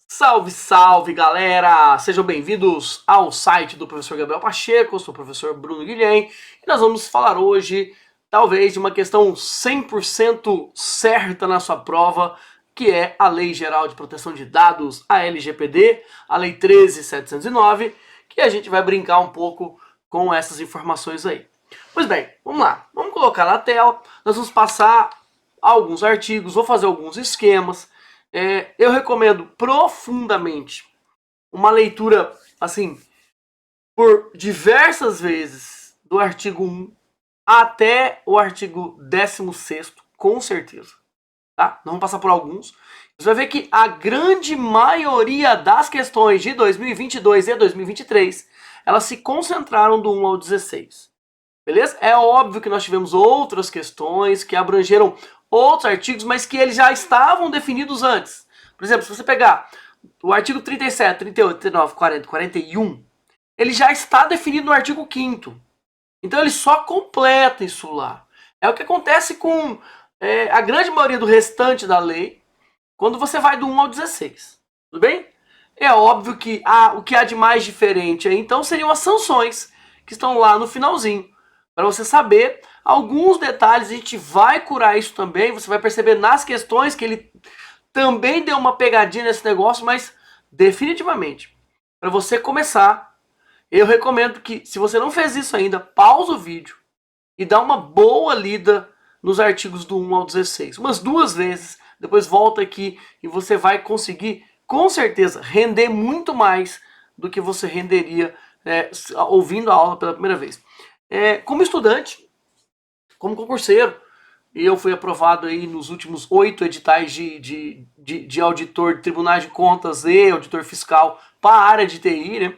Salve, salve, galera! Sejam bem-vindos ao site do professor Gabriel Pacheco. Eu sou o professor Bruno Guilhem e nós vamos falar hoje, talvez, de uma questão 100% certa na sua prova, que é a Lei Geral de Proteção de Dados, a LGPD, a Lei 13.709, que a gente vai brincar um pouco com essas informações aí. Pois bem, vamos lá. Vamos colocar na tela, nós vamos passar alguns artigos, vou fazer alguns esquemas. Eu recomendo profundamente uma leitura, assim, por diversas vezes, do artigo 1 até o artigo 16º, com certeza. Tá? Nós vamos passar por alguns. Você vai ver que a grande maioria das questões de 2022 e 2023, elas se concentraram do 1 ao 16. Beleza? É óbvio que nós tivemos outras questões que abrangeram outros artigos, mas que eles já estavam definidos antes. Por exemplo, se você pegar o artigo 37, 38, 39, 40, 41, ele já está definido no artigo 5º. Então ele só completa isso lá. É o que acontece com a grande maioria do restante da lei, quando você vai do 1 ao 16. Tudo bem? É óbvio que o que há de mais diferente aí, então, seriam as sanções, que estão lá no finalzinho. Para você saber alguns detalhes, a gente vai curar isso também. Você vai perceber nas questões que ele também deu uma pegadinha nesse negócio, mas definitivamente, para você começar, eu recomendo que, se você não fez isso ainda, pausa o vídeo e dá uma boa lida nos artigos do 1 ao 16. Umas 2 vezes, depois volta aqui e você vai conseguir, com certeza, render muito mais do que você renderia ouvindo a aula pela primeira vez. Como estudante, como concurseiro, eu fui aprovado aí nos últimos 8 editais de auditor de tribunais de contas e auditor fiscal para a área de TI, né?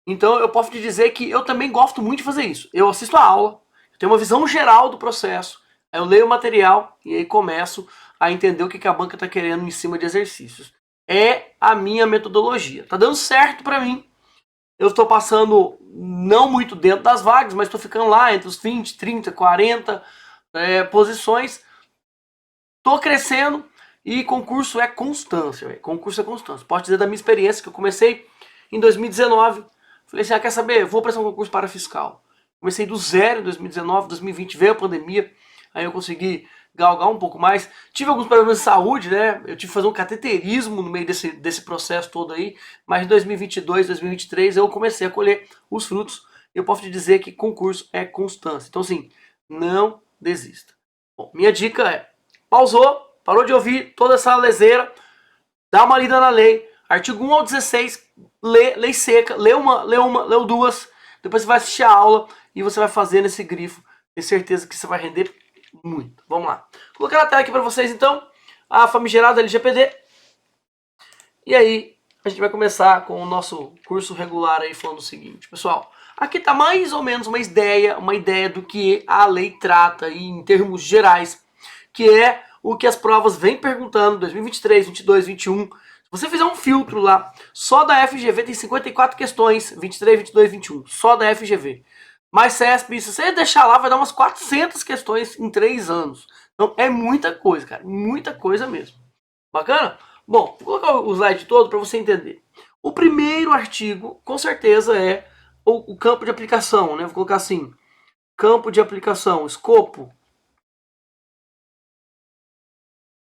Então eu posso te dizer que eu também gosto muito de fazer isso. Eu assisto a aula, tenho uma visão geral do processo, aí eu leio o material e aí começo a entender o que a banca está querendo em cima de exercícios. É a minha metodologia. Tá dando certo para mim. Eu estou passando não muito dentro das vagas, mas estou ficando lá entre os 20, 30, 40 posições. Estou crescendo e concurso é constância. Véio. Concurso é constância. Posso dizer da minha experiência, que eu comecei em 2019. Falei assim, quer saber? Vou prestar um concurso para fiscal. Comecei do zero em 2019, 2020 veio a pandemia. Aí eu consegui galgar um pouco mais. Tive alguns problemas de saúde, né? Eu tive que fazer um cateterismo no meio desse processo todo aí. Mas em 2022, 2023 eu comecei a colher os frutos. Eu posso te dizer que concurso é constância. Então assim, não desista. Bom, minha dica é, pausou, parou de ouvir toda essa leseira, dá uma lida na lei. Artigo 1 ao 16, lei seca, leu uma, leu duas. Depois você vai assistir a aula e você vai fazer nesse grifo. Tenho certeza que você vai render muito. Vamos lá. Vou colocar na tela aqui para vocês, então, a famigerada LGPD. E aí, a gente vai começar com o nosso curso regular aí falando o seguinte. Pessoal, aqui está mais ou menos uma ideia do que a lei trata aí, em termos gerais, que é o que as provas vêm perguntando, 2023, 22, 21. Se você fizer um filtro lá, só da FGV tem 54 questões, 23, 22, 21, só da FGV. Mas CESP, se você deixar lá, vai dar umas 400 questões em 3 anos. Então é muita coisa, cara. Muita coisa mesmo. Bacana? Bom, vou colocar o slide todo para você entender. O primeiro artigo, com certeza, é o campo de aplicação, né? Vou colocar assim, campo de aplicação, escopo.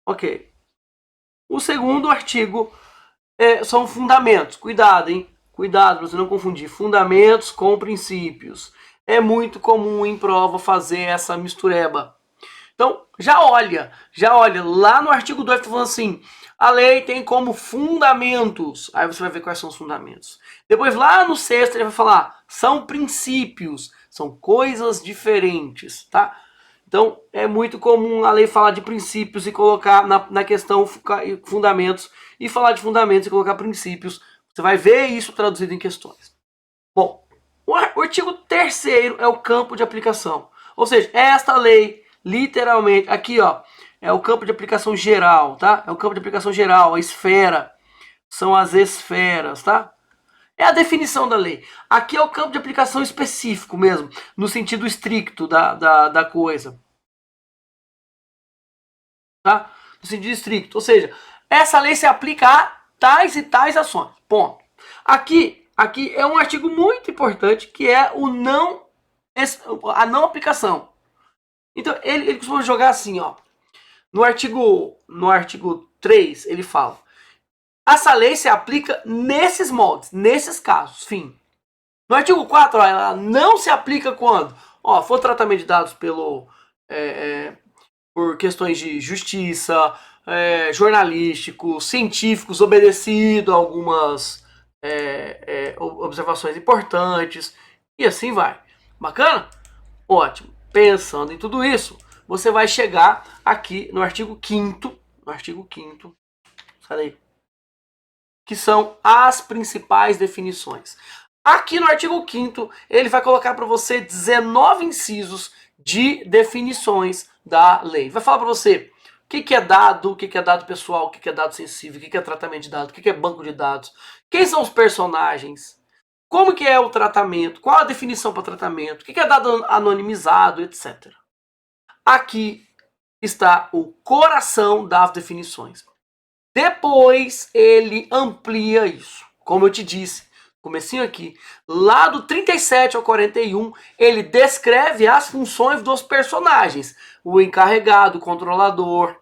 Ok. O segundo artigo são fundamentos. Cuidado, hein? Cuidado para você não confundir fundamentos com princípios. É muito comum em prova fazer essa mistureba. Então, já olha lá no artigo 2 está falando assim, a lei tem como fundamentos, aí você vai ver quais são os fundamentos. Depois lá no 6º ele vai falar, são princípios, são coisas diferentes, tá? Então, é muito comum a lei falar de princípios e colocar na questão fundamentos, e falar de fundamentos e colocar princípios. Você vai ver isso traduzido em questões. Bom, o artigo 3º é o campo de aplicação. Ou seja, esta lei, literalmente, aqui ó, é o campo de aplicação geral, tá? É o campo de aplicação geral, a esfera, são as esferas, tá? É a definição da lei. Aqui é o campo de aplicação específico mesmo, no sentido estricto da coisa. Tá? No sentido estricto. Ou seja, essa lei se aplica a tais e tais ações. Ponto. Aqui é um artigo muito importante, que é a não aplicação. Então, ele costuma jogar assim, ó. No artigo 3, ele fala: essa lei se aplica nesses moldes, nesses casos, fim. No artigo 4, ó, ela não se aplica quando for tratamento de dados por questões de justiça, jornalísticos, científicos, obedecido a algumas observações importantes, e assim vai. Bacana? Ótimo. Pensando em tudo isso, você vai chegar aqui no artigo 5º, aí, que são as principais definições. Aqui no artigo 5º, ele vai colocar para você 19 incisos de definições da lei. Vai falar para você o que é dado, o que é dado pessoal, o que é dado sensível, o que é tratamento de dados, o que é banco de dados, quem são os personagens, como que é o tratamento, qual a definição para tratamento, o que é dado anonimizado, etc. Aqui está o coração das definições. Depois ele amplia isso. Como eu te disse, comecinho aqui, lá do 37 ao 41, ele descreve as funções dos personagens. O encarregado, o controlador,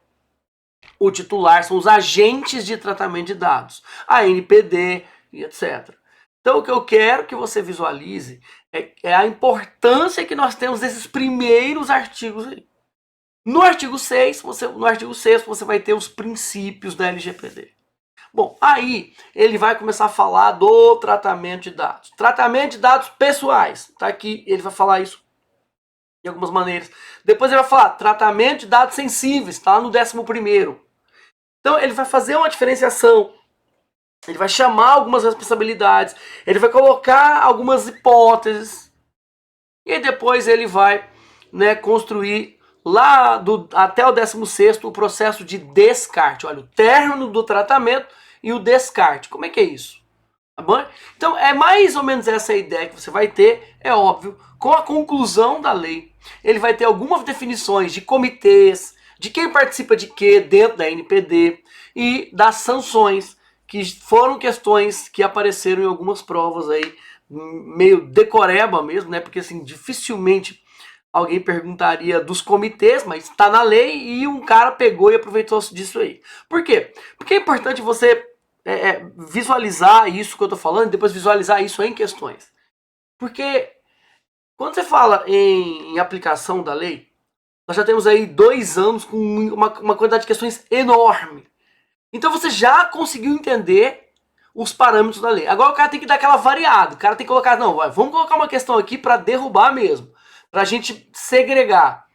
o titular, são os agentes de tratamento de dados. A NPD e etc. Então o que eu quero que você visualize é a importância que nós temos desses primeiros artigos aí. No artigo 6, você vai ter os princípios da LGPD. Bom, aí ele vai começar a falar do tratamento de dados. Tratamento de dados pessoais. Tá aqui, ele vai falar isso de algumas maneiras. Depois ele vai falar tratamento de dados sensíveis, tá lá no 11º. Então ele vai fazer uma diferenciação. Ele vai chamar algumas responsabilidades. Ele vai colocar algumas hipóteses. E aí depois ele vai construir lá até o 16º o processo de descarte. Olha, o término do tratamento e o descarte. Como é que é isso? Tá bom? Então é mais ou menos essa a ideia que você vai ter, é óbvio, com a conclusão da lei. Ele vai ter algumas definições de comitês, de quem participa de quê dentro da NPD e das sanções, que foram questões que apareceram em algumas provas aí, meio decoreba mesmo, né? Porque assim, dificilmente alguém perguntaria dos comitês, mas está na lei e um cara pegou e aproveitou disso aí. Por quê? Porque é importante você visualizar isso que eu estou falando e depois visualizar isso em questões. Porque quando você fala em aplicação da lei, nós já temos aí 2 anos com uma quantidade de questões enorme. Então você já conseguiu entender os parâmetros da lei. Agora o cara tem que dar aquela variada. O cara tem que colocar, não, vamos colocar uma questão aqui para derrubar mesmo. Para a gente segregar.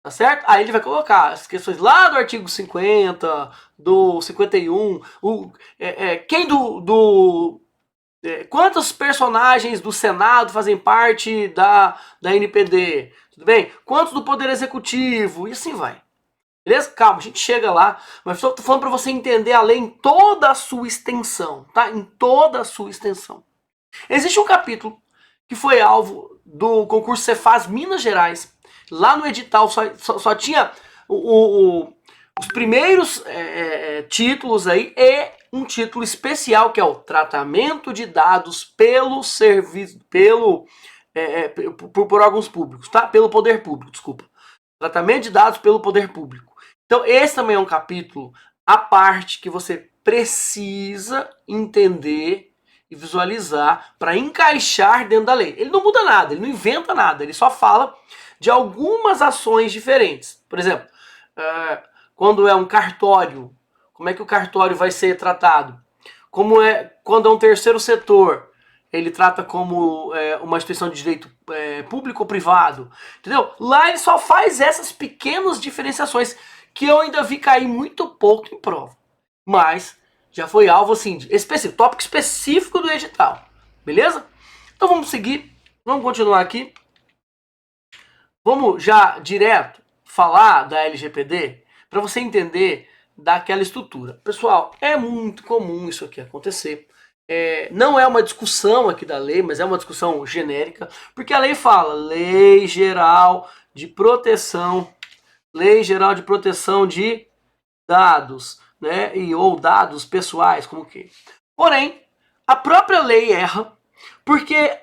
Tá certo? Aí ele vai colocar as questões lá do artigo 50, do 51, quantos personagens do Senado fazem parte da NPD? Tudo bem? Quantos do Poder Executivo? E assim vai. Beleza? Calma, a gente chega lá, mas só tô falando para você entender a lei em toda a sua extensão, tá? Em toda a sua extensão. Existe um capítulo que foi alvo do concurso Cefaz Minas Gerais. Lá no edital só tinha os primeiros títulos aí e um título especial que é o tratamento de dados pelo serviço, por órgãos públicos, tá? Pelo poder público, desculpa. Tratamento de dados pelo poder público. Então esse também é um capítulo à parte que você precisa entender e visualizar para encaixar dentro da lei. Ele não muda nada, ele não inventa nada, ele só fala de algumas ações diferentes. Por exemplo, quando é um cartório, como é que o cartório vai ser tratado? Como é quando é um terceiro setor, ele trata como uma instituição de direito público ou privado, entendeu? Lá ele só faz essas pequenas diferenciações que eu ainda vi cair muito pouco em prova, mas já foi alvo assim específico, tópico específico do edital, beleza? Então vamos seguir, vamos continuar aqui, vamos já direto falar da LGPD para você entender daquela estrutura. Pessoal, é muito comum isso aqui acontecer. não é uma discussão aqui da lei, mas é uma discussão genérica, porque a lei fala Lei Geral de Proteção de Dados, né? Ou dados pessoais, como que. Porém, a própria lei erra, porque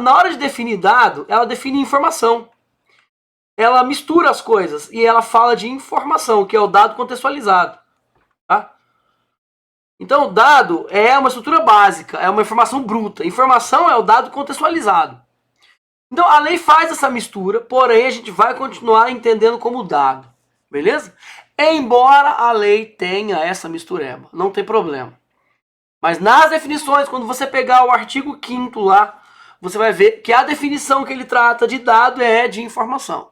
na hora de definir dado, ela define informação. Ela mistura as coisas e ela fala de informação, que é o dado contextualizado. Tá? Então, o dado é uma estrutura básica, é uma informação bruta. Informação é o dado contextualizado. Então, a lei faz essa mistura, porém a gente vai continuar entendendo como dado. Beleza? Embora a lei tenha essa mistureba, não tem problema. Mas nas definições, quando você pegar o artigo 5º lá, você vai ver que a definição que ele trata de dado é de informação.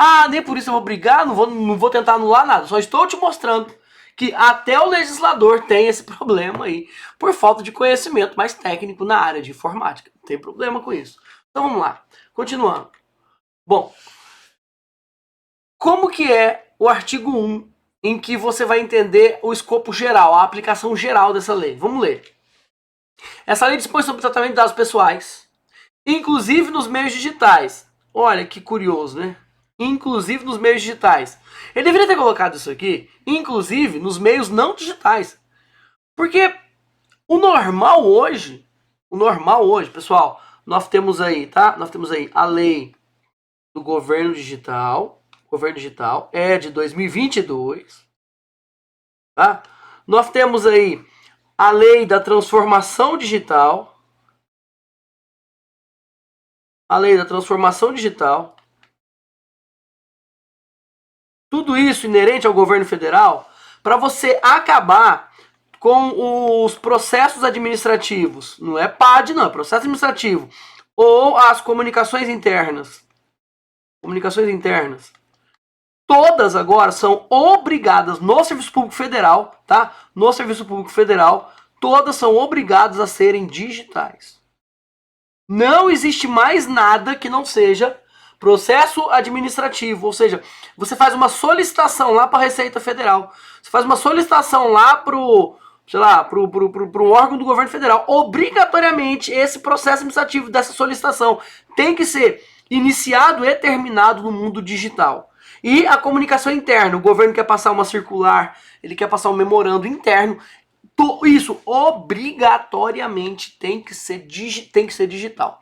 Ah, nem por isso eu vou brigar, não vou tentar anular nada. Só estou te mostrando que até o legislador tem esse problema aí, por falta de conhecimento mais técnico na área de informática. Não tem problema com isso. Então vamos lá, continuando. Bom, como que é o artigo 1, em que você vai entender o escopo geral, a aplicação geral dessa lei? Vamos ler. Essa lei dispõe sobre o tratamento de dados pessoais, inclusive nos meios digitais. Olha que curioso, né? Inclusive nos meios digitais. Ele deveria ter colocado isso aqui, inclusive nos meios não digitais. Porque o normal hoje, pessoal, nós temos aí, tá? Nós temos aí a lei do governo digital. O governo digital é de 2022. Tá? Nós temos aí a lei da transformação digital. A lei da transformação digital. Tudo isso inerente ao governo federal para você acabar com os processos administrativos. Não é PAD, não, é processo administrativo. Ou as comunicações internas. Comunicações internas. Todas agora são obrigadas no Serviço Público Federal, tá? No Serviço Público Federal, todas são obrigadas a serem digitais. Não existe mais nada que não seja processo administrativo, ou seja, você faz uma solicitação lá para a Receita Federal, você faz uma solicitação lá para um órgão do governo federal. Obrigatoriamente, esse processo administrativo dessa solicitação tem que ser iniciado e terminado no mundo digital. E a comunicação interna, o governo quer passar uma circular, ele quer passar um memorando interno, isso obrigatoriamente tem que ser digital.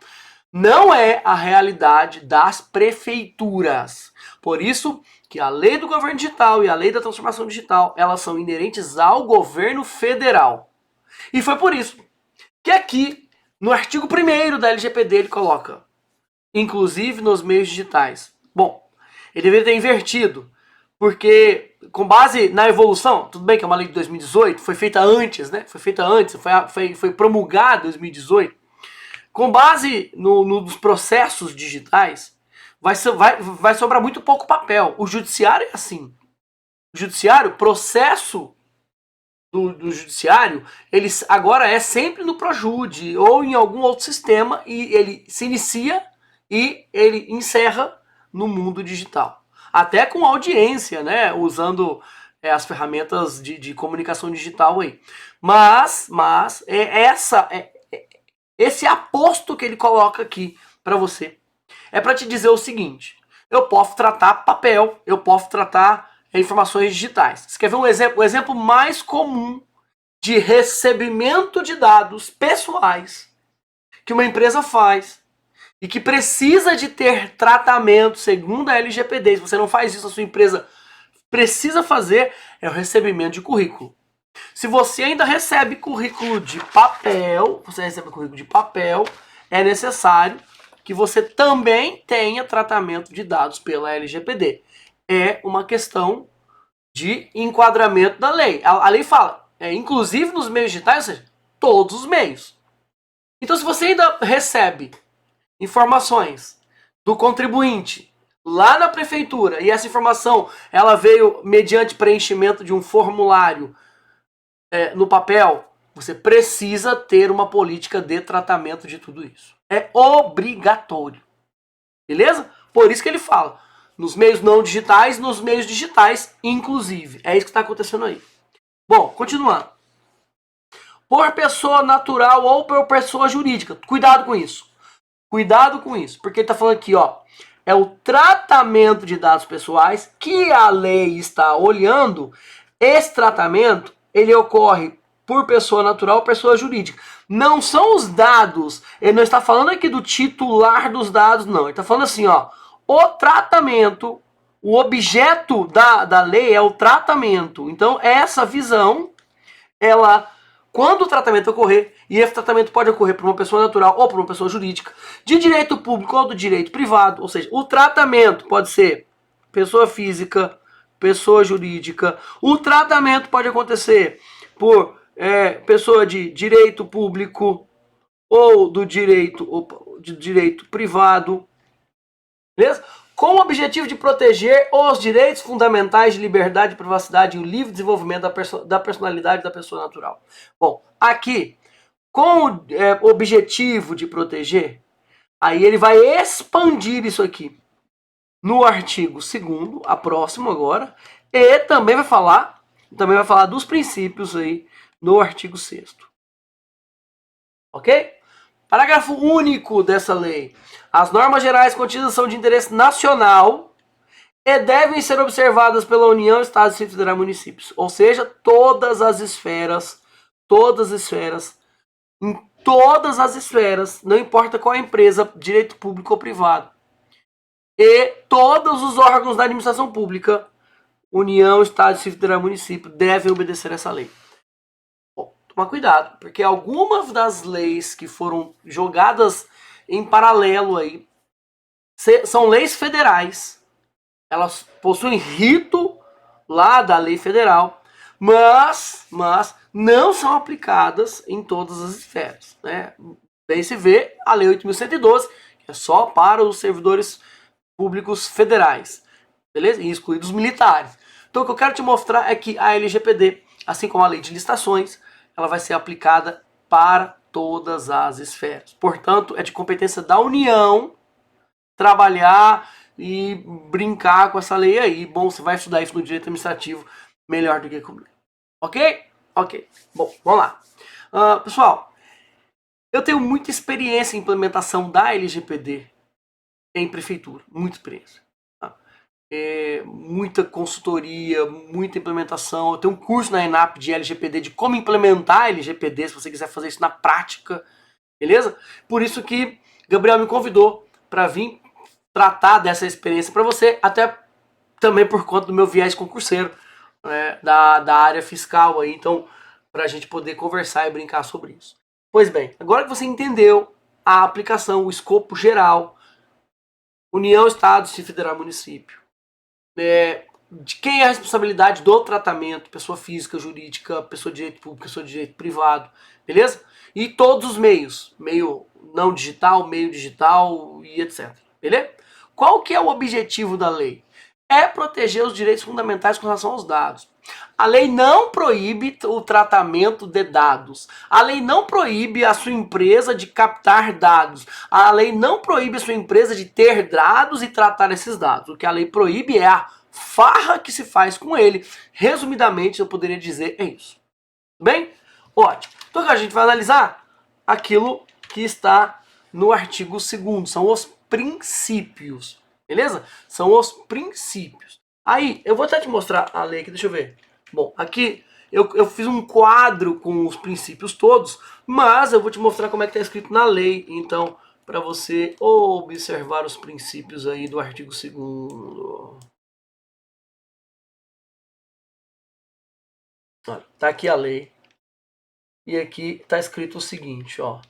Não é a realidade das prefeituras. Por isso que a lei do governo digital e a lei da transformação digital, elas são inerentes ao governo federal. E foi por isso que aqui, no artigo 1º da LGPD, ele coloca, inclusive nos meios digitais. Bom, ele deveria ter invertido, porque com base na evolução, tudo bem que é uma lei de 2018, foi feita antes, né? Foi promulgada em 2018. Com base nos processos digitais, vai sobrar muito pouco papel. O judiciário é assim. O judiciário, processo do judiciário, ele agora é sempre no Projude ou em algum outro sistema, e ele se inicia e ele encerra no mundo digital. Até com audiência, né? Usando as ferramentas de comunicação digital aí. Mas esse aposto que ele coloca aqui para você é para te dizer o seguinte: eu posso tratar papel, eu posso tratar informações digitais. Você quer ver um exemplo? O exemplo mais comum de recebimento de dados pessoais que uma empresa faz e que precisa de ter tratamento segundo a LGPD. Se você não faz isso, a sua empresa precisa fazer, é o recebimento de currículo. Se você ainda recebe currículo de papel, é necessário que você também tenha tratamento de dados pela LGPD. É uma questão de enquadramento da lei. A lei fala, inclusive nos meios digitais, ou seja, todos os meios. Então, se você ainda recebe informações do contribuinte lá na prefeitura, e essa informação ela veio mediante preenchimento de um formulário no papel, você precisa ter uma política de tratamento de tudo isso. É obrigatório. Beleza? Por isso que ele fala, nos meios não digitais, nos meios digitais, inclusive. É isso que está acontecendo aí. Bom, continuando. por pessoa natural ou por pessoa jurídica. Cuidado com isso. Cuidado com isso, porque ele tá falando aqui, ó, é o tratamento de dados pessoais que a lei está olhando. Esse tratamento, ele ocorre por pessoa natural ou pessoa jurídica. Não são os dados, ele não está falando aqui do titular dos dados, não. Ele está falando assim, ó, o tratamento, o objeto da lei é o tratamento. Então, essa visão, ela, quando o tratamento ocorrer, e esse tratamento pode ocorrer por uma pessoa natural ou por uma pessoa jurídica, de direito público ou do direito privado, ou seja, o tratamento pode ser pessoa física, pessoa jurídica, o tratamento pode acontecer por pessoa de direito público ou do direito privado, beleza? Com o objetivo de proteger os direitos fundamentais de liberdade, privacidade e o livre desenvolvimento da personalidade da pessoa natural. Bom, aqui, com o objetivo de proteger, aí ele vai expandir isso aqui no artigo 2º, a próximo agora, e também vai falar dos princípios aí no artigo 6º. Ok? Parágrafo único dessa lei. As normas gerais contidas são de interesse nacional e devem ser observadas pela União, Estados, Distrito Federal e municípios. Ou seja, todas as esferas, em todas as esferas, não importa qual é a empresa, direito público ou privado. E todos os órgãos da administração pública, União, Estado, Distrito Federal e município, devem obedecer essa lei. Bom, tomar cuidado, porque algumas das leis que foram jogadas em paralelo aí são leis federais. Elas possuem rito lá da lei federal, mas não são aplicadas em todas as esferas, né? Daí se vê a lei 8.112, que é só para os servidores públicos federais, beleza? E excluídos os militares. Então o que eu quero te mostrar é que a LGPD, assim como a lei de licitações, ela vai ser aplicada para todas as esferas. Portanto, é de competência da União trabalhar e brincar com essa lei aí. Bom, você vai estudar isso no direito administrativo melhor do que comigo. Ok? Ok. Bom, vamos lá. Pessoal, eu tenho muita experiência em implementação da LGPD em prefeitura. Muita experiência. Tá? Muita consultoria, muita implementação. Eu tenho um curso na ENAP de LGPD, de como implementar a LGPD, se você quiser fazer isso na prática. Beleza? Por isso que Gabriel me convidou para vir tratar dessa experiência para você, até também por conta do meu viés concurseiro, né, da área fiscal aí, então, para a gente poder conversar e brincar sobre isso. Pois bem, agora que você entendeu a aplicação, o escopo geral, União, Estado, Distrito Federal, Município, de quem é a responsabilidade do tratamento, pessoa física, jurídica, pessoa de direito público, pessoa de direito privado, beleza? E todos os meios, meio não digital, meio digital e etc, beleza? Qual que é o objetivo da lei? É proteger os direitos fundamentais com relação aos dados. A lei não proíbe o tratamento de dados. A lei não proíbe a sua empresa de captar dados. A lei não proíbe a sua empresa de ter dados e tratar esses dados. O que a lei proíbe é a farra que se faz com ele. Resumidamente, eu poderia dizer é isso. Bem? Ótimo. Então a gente vai analisar aquilo que está no artigo 2º. São os princípios. Beleza? São os princípios. Aí, eu vou até te mostrar a lei aqui, deixa eu ver. Bom, aqui eu fiz um quadro com os princípios todos, mas eu vou te mostrar como é que está escrito na lei. Então, para você observar os princípios aí do artigo 2º. Olha, tá aqui a lei. E aqui está escrito o seguinte, ó.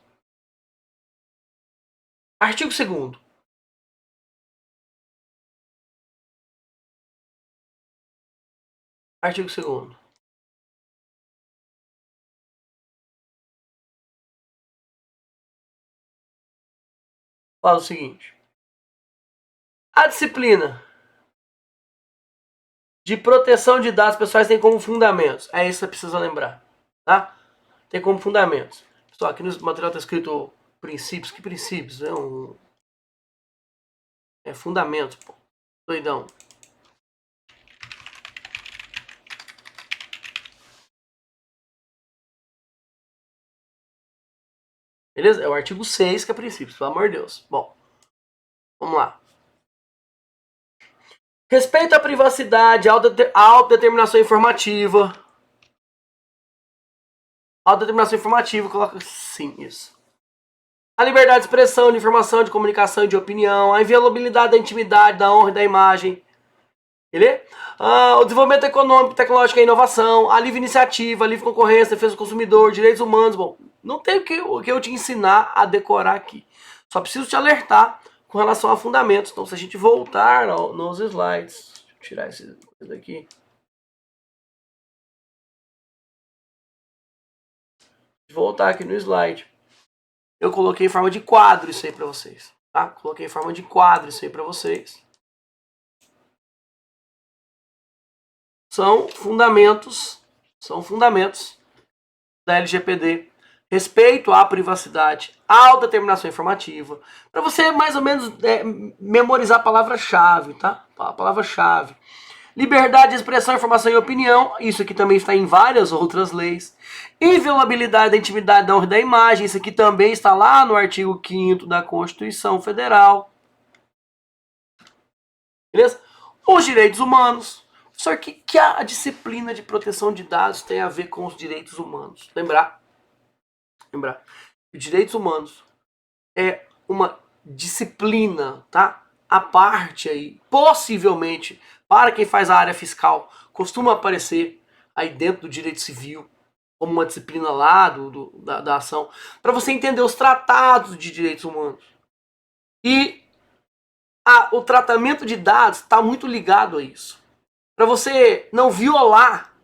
Artigo 2º. Artigo 2º. Fala o seguinte. A disciplina de proteção de dados pessoais tem como fundamentos. É isso que você precisa lembrar, tá? Tem como fundamentos. Pessoal, aqui no material está escrito princípios. Que princípios? É fundamentos, pô. Doidão. Beleza? É o artigo 6 que é princípios, pelo amor de Deus. Bom, vamos lá. Respeito à privacidade, autodeterminação informativa. Autodeterminação informativa, coloca sim, isso. A liberdade de expressão, de informação, de comunicação e de opinião. A inviolabilidade da intimidade, da honra e da imagem. Beleza? O desenvolvimento econômico, tecnológico e inovação. A livre iniciativa, a livre concorrência, defesa do consumidor, direitos humanos. Bom, não tem o que eu te ensinar a decorar aqui. Só preciso te alertar com relação a fundamentos. Então, se a gente voltar nos slides, deixa eu tirar esse daqui. Voltar aqui no slide. Eu coloquei em forma de quadro isso aí para vocês, tá? Coloquei em forma de quadro isso aí para vocês. São fundamentos da LGPD. Respeito à privacidade, autodeterminação informativa. Para você mais ou menos memorizar a palavra-chave, tá? A palavra-chave. Liberdade de expressão, informação e opinião. Isso aqui também está em várias outras leis. Inviolabilidade da intimidade, da honra e da imagem. Isso aqui também está lá no artigo 5º da Constituição Federal. Beleza? Os direitos humanos. Só que a disciplina de proteção de dados tem a ver com os direitos humanos. Lembrar. Direitos humanos é uma disciplina, tá? A parte aí, possivelmente, para quem faz a área fiscal, costuma aparecer aí dentro do direito civil, como uma disciplina lá da ação, para você entender os tratados de direitos humanos. E o tratamento de dados está muito ligado a isso. Para você não violar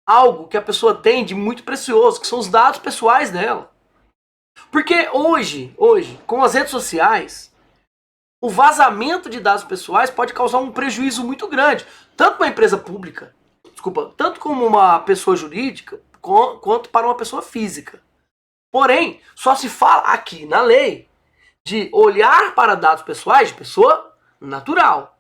algo que a pessoa tem de muito precioso, que são os dados pessoais dela. Porque hoje, com as redes sociais, o vazamento de dados pessoais pode causar um prejuízo muito grande, tanto para uma empresa pública, tanto como uma pessoa jurídica, quanto para uma pessoa física. Porém, só se fala aqui na lei de olhar para dados pessoais de pessoa natural.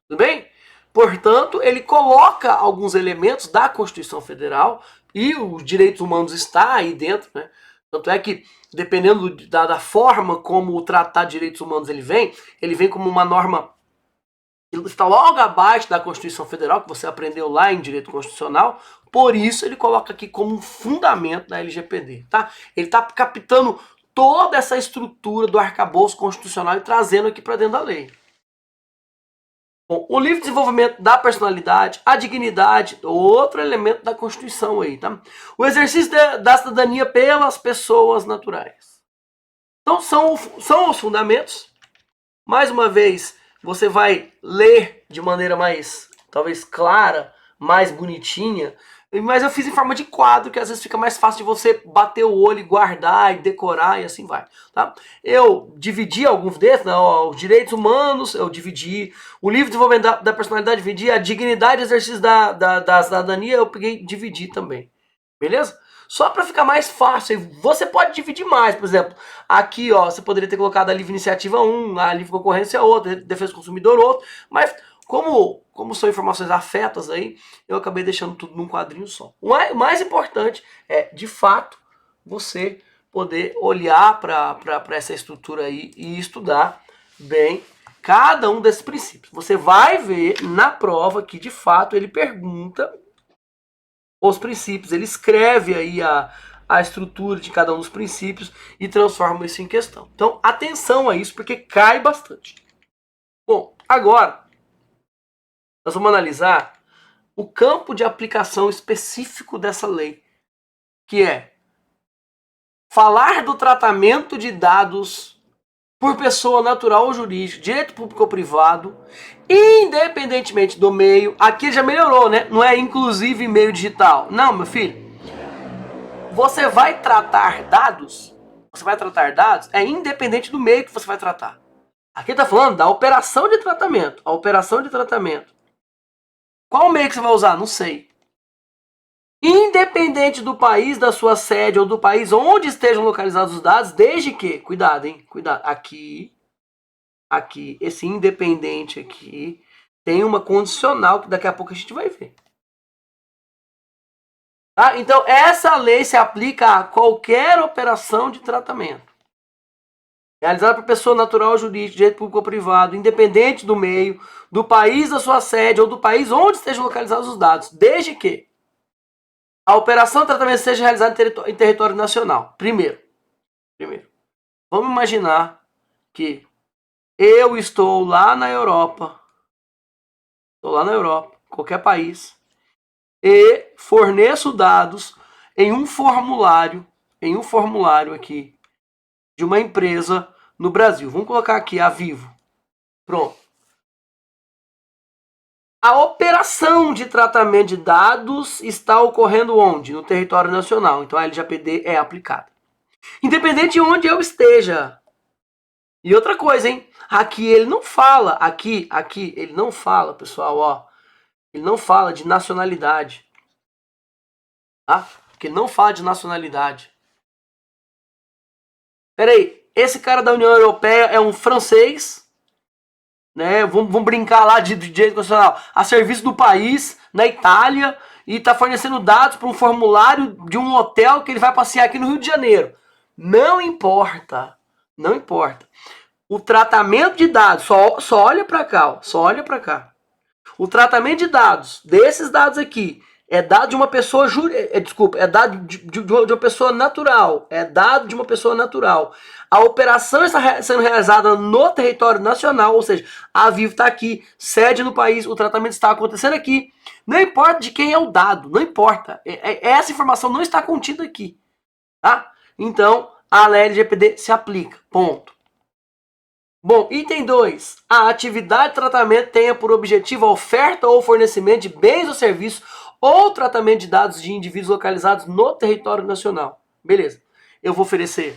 Tudo bem? Portanto, ele coloca alguns elementos da Constituição Federal e os direitos humanos está aí dentro, né? Tanto é que, dependendo da forma como o Tratado de Direitos Humanos ele vem como uma norma que está logo abaixo da Constituição Federal, que você aprendeu lá em Direito Constitucional, por isso ele coloca aqui como um fundamento da LGPD, tá? Ele está captando toda essa estrutura do arcabouço constitucional e trazendo aqui para dentro da lei. Bom, o livre desenvolvimento da personalidade, a dignidade, outro elemento da Constituição aí, tá? O exercício da cidadania pelas pessoas naturais. Então são os fundamentos. Mais uma vez, você vai ler de maneira mais, talvez, clara, mais bonitinha, mas eu fiz em forma de quadro, que às vezes fica mais fácil de você bater o olho e guardar e decorar e assim vai. Tá? Eu dividi alguns desses, né? Os direitos humanos, eu dividi. O livre desenvolvimento da personalidade, dividi. A dignidade e exercício da cidadania, eu dividi também. Beleza? Só para ficar mais fácil. Você pode dividir mais, por exemplo. Aqui, ó, você poderia ter colocado a livre iniciativa 1, a livre concorrência outra, defesa do consumidor outro, mas como são informações afetas aí, eu acabei deixando tudo num quadrinho só. O mais importante é, de fato, você poder olhar para essa estrutura aí e estudar bem cada um desses princípios. Você vai ver na prova que, de fato, ele pergunta os princípios, ele escreve aí a estrutura de cada um dos princípios e transforma isso em questão. Então, atenção a isso, porque cai bastante. Bom, agora nós vamos analisar o campo de aplicação específico dessa lei, que é falar do tratamento de dados por pessoa natural ou jurídica, direito público ou privado, independentemente do meio. Aqui já melhorou, né? Não é inclusive meio digital. Não, meu filho. Você vai tratar dados, é independente do meio que você vai tratar. Aqui está falando da operação de tratamento. A operação de tratamento. Qual meio que você vai usar? Não sei. Independente do país, da sua sede ou do país onde estejam localizados os dados, desde que, cuidado, hein? Cuidado. Aqui, esse independente aqui, tem uma condicional que daqui a pouco a gente vai ver. Tá? Então, essa lei se aplica a qualquer operação de tratamento. realizada por pessoa natural ou jurídica, direito público ou privado, independente do meio, do país da sua sede ou do país onde estejam localizados os dados, desde que a operação de tratamento seja realizada em território nacional. Primeiro, vamos imaginar que eu estou lá na Europa, qualquer país, e forneço dados em um formulário aqui de uma empresa no Brasil. Vamos colocar aqui a Vivo. Pronto. A operação de tratamento de dados está ocorrendo onde? No território nacional. Então a LGPD é aplicada. Independente de onde eu esteja. E outra coisa, hein? Aqui ele não fala, aqui ele não fala, pessoal, ó. Ele não fala de nacionalidade. Tá? Porque ele não fala de nacionalidade. Peraí, esse cara da União Europeia é um francês, né? Vamos brincar lá de direito constitucional, a serviço do país, na Itália, e está fornecendo dados para um formulário de um hotel que ele vai passear aqui no Rio de Janeiro. Não importa. O tratamento de dados, só olha para cá, ó, só olha para cá. O tratamento de dados, desses dados aqui, é dado de uma pessoa é dado de uma pessoa natural. É dado de uma pessoa natural. A operação está sendo realizada no território nacional, ou seja, a Vivo está aqui, sede no país, o tratamento está acontecendo aqui. Não importa de quem é o dado, não importa. Essa informação não está contida aqui. Tá? Então, a LGPD se aplica. Ponto. Bom, item 2. A atividade de tratamento tenha por objetivo a oferta ou fornecimento de bens ou serviços ou tratamento de dados de indivíduos localizados no território nacional. Beleza. Eu vou oferecer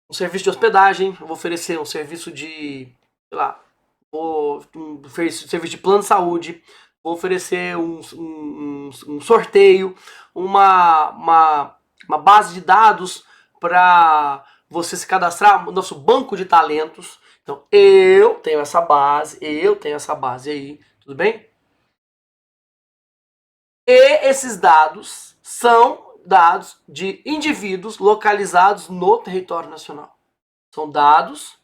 um serviço de hospedagem, eu vou oferecer um serviço de, sei lá, um serviço de plano de saúde, vou oferecer um sorteio, uma base de dados para você se cadastrar no nosso banco de talentos. Então, eu tenho essa base aí, tudo bem? E esses dados são dados de indivíduos localizados no território nacional. São dados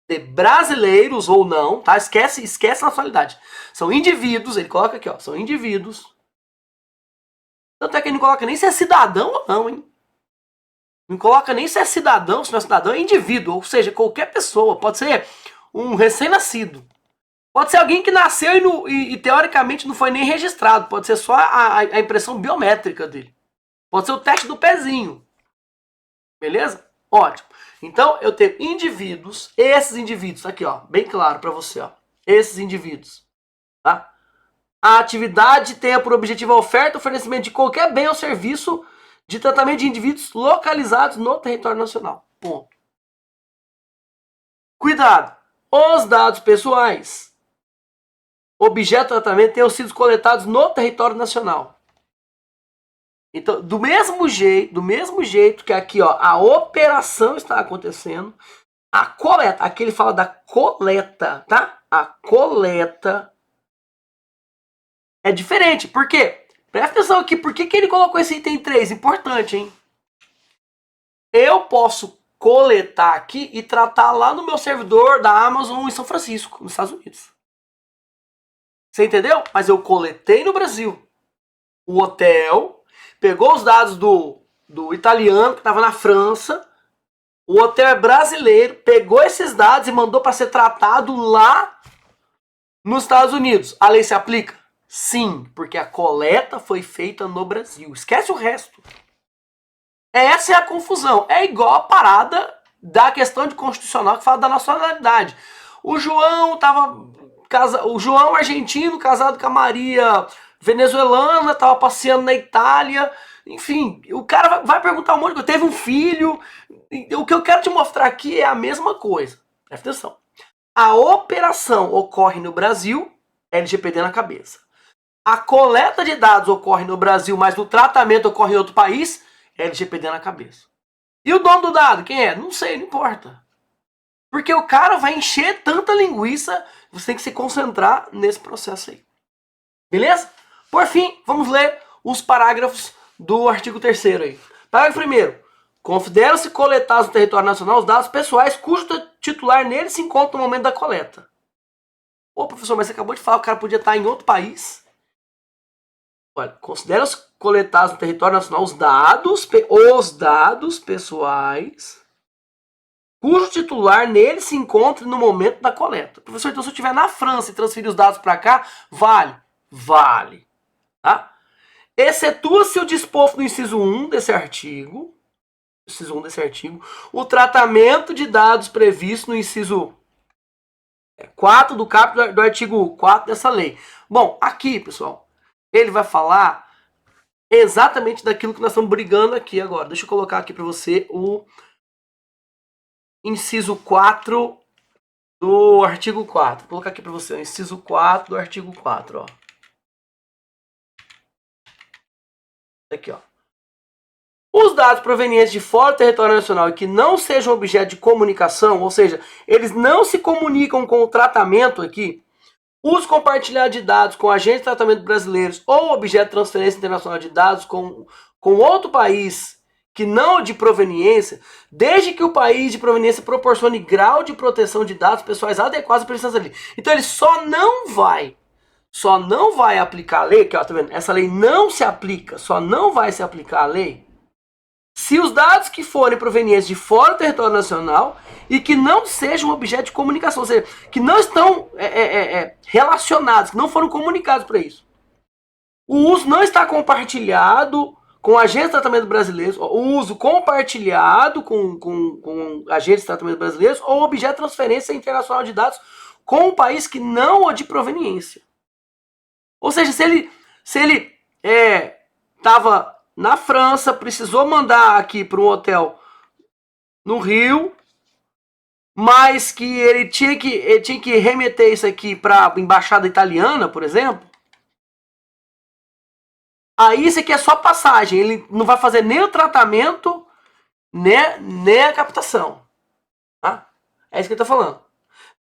de brasileiros ou não, tá? Esquece a nacionalidade. São indivíduos, ele coloca aqui, ó, são indivíduos. Tanto é que ele não coloca nem se é cidadão ou não, hein? Não coloca nem se é cidadão, se não é cidadão, é indivíduo. Ou seja, qualquer pessoa. Pode ser um recém-nascido. Pode ser alguém que nasceu e teoricamente não foi nem registrado. Pode ser só a impressão biométrica dele. Pode ser o teste do pezinho. Beleza? Ótimo. Então, eu tenho indivíduos. Esses indivíduos, aqui, ó, bem claro para você, ó. Esses indivíduos. Tá? A atividade tenha por objetivo a oferta ou fornecimento de qualquer bem ou serviço de tratamento de indivíduos localizados no território nacional. Ponto. Cuidado! Os dados pessoais, objeto de tratamento, tenham sido coletados no território nacional. Então, do mesmo jeito que aqui, ó, a operação está acontecendo, a coleta, aqui ele fala da coleta, tá? A coleta é diferente. Por quê? Presta atenção aqui, por que ele colocou esse item 3? Importante, hein? Eu posso coletar aqui e tratar lá no meu servidor da Amazon em São Francisco, nos Estados Unidos. Você entendeu? Mas eu coletei no Brasil. O hotel pegou os dados do italiano que estava na França. O hotel é brasileiro, pegou esses dados e mandou para ser tratado lá nos Estados Unidos. A lei se aplica? Sim, porque a coleta foi feita no Brasil. Esquece o resto. Essa é a confusão. É igual a parada da questão de constitucional que fala da nacionalidade. O João argentino casado com a Maria venezuelana, estava passeando na Itália. Enfim, o cara vai perguntar um monte de coisa. Teve um filho. O que eu quero te mostrar aqui é a mesma coisa. Presta atenção. A operação ocorre no Brasil, LGPD na cabeça. A coleta de dados ocorre no Brasil, mas o tratamento ocorre em outro país, LGPD na cabeça. E o dono do dado, quem é? Não sei, não importa. Porque o cara vai encher tanta linguiça, você tem que se concentrar nesse processo aí. Beleza? Por fim, vamos ler os parágrafos do artigo 3º aí. Parágrafo 1º. Consideram-se coletados no território nacional os dados pessoais cujo titular nele se encontra no momento da coleta. Ô, professor, mas você acabou de falar que o cara podia estar em outro país? Olha, consideram-se coletados no território nacional os dados pessoais cujo titular nele se encontra no momento da coleta. Professor, então se eu estiver na França e transferir os dados para cá, vale? Vale. Tá? Excetua-se o disposto no inciso 1 desse artigo, o tratamento de dados previsto no inciso 4 do caput do artigo 4 dessa lei. Bom, aqui, pessoal, ele vai falar exatamente daquilo que nós estamos brigando aqui agora. Deixa eu colocar aqui para você o inciso 4 do artigo 4. Vou colocar aqui para você o inciso 4 do artigo 4, ó. Aqui, ó. Os dados provenientes de fora do território nacional e que não sejam objeto de comunicação, ou seja, eles não se comunicam com o tratamento aqui, uso compartilhado de dados com agentes de tratamento brasileiros ou objeto de transferência internacional de dados com outro país que não de proveniência, desde que o país de proveniência proporcione grau de proteção de dados pessoais adequados para essa lei. Então ele só não vai aplicar a lei, que ó, tá vendo? Essa lei não se aplica, só não vai se aplicar a lei se os dados que forem provenientes de fora do território nacional e que não sejam objeto de comunicação, ou seja, que não estão relacionados, que não foram comunicados para isso. O uso não está compartilhado com agentes de tratamento brasileiros, o uso compartilhado com agentes de tratamento brasileiros ou objeto de transferência internacional de dados com um país que não é de proveniência. Ou seja, se ele estava na França, precisou mandar aqui para um hotel no Rio, mas que ele tinha que remeter isso aqui para a embaixada italiana, por exemplo, aí isso aqui é só passagem, ele não vai fazer nem o tratamento, nem a captação. Tá? É isso que ele está falando.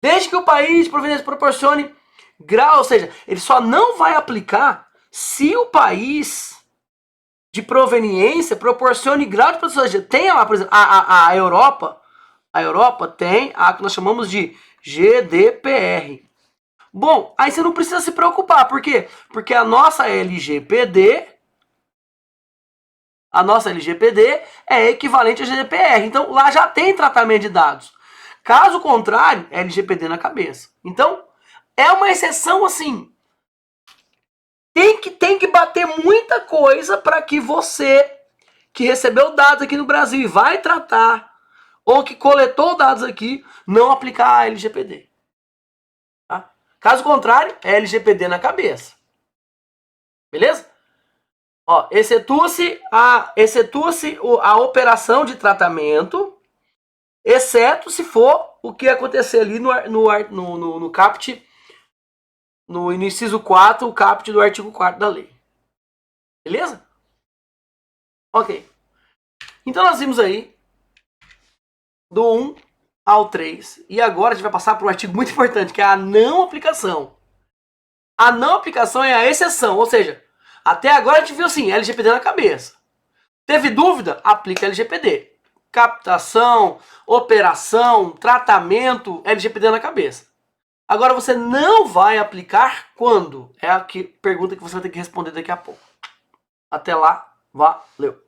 Desde que o país de proveniência proporcione grau, ou seja, ele só não vai aplicar se o país de proveniência proporcione grau de proteção. Tem lá, por exemplo, a Europa tem a que nós chamamos de GDPR. Bom, aí você não precisa se preocupar. Por quê? Porque a nossa LGPD é equivalente à GDPR. Então, lá já tem tratamento de dados. Caso contrário, é LGPD na cabeça. Então, é uma exceção assim. Tem que bater muita coisa para que você, que recebeu dados aqui no Brasil e vai tratar, ou que coletou dados aqui, não aplicar a LGPD. Tá? Caso contrário, é LGPD na cabeça. Beleza? Ó, excetua-se a operação de tratamento, exceto se for o que acontecer ali no caput, no inciso 4, o caput do artigo 4 da lei. Beleza? Ok. Então nós vimos aí do 1 ao 3. E agora a gente vai passar para um artigo muito importante, que é a não aplicação. A não aplicação é a exceção, ou seja, até agora a gente viu assim, LGPD na cabeça. Teve dúvida? Aplica LGPD. Captação, operação, tratamento, LGPD na cabeça. Agora você não vai aplicar quando? É a pergunta que você vai ter que responder daqui a pouco. Até lá, valeu!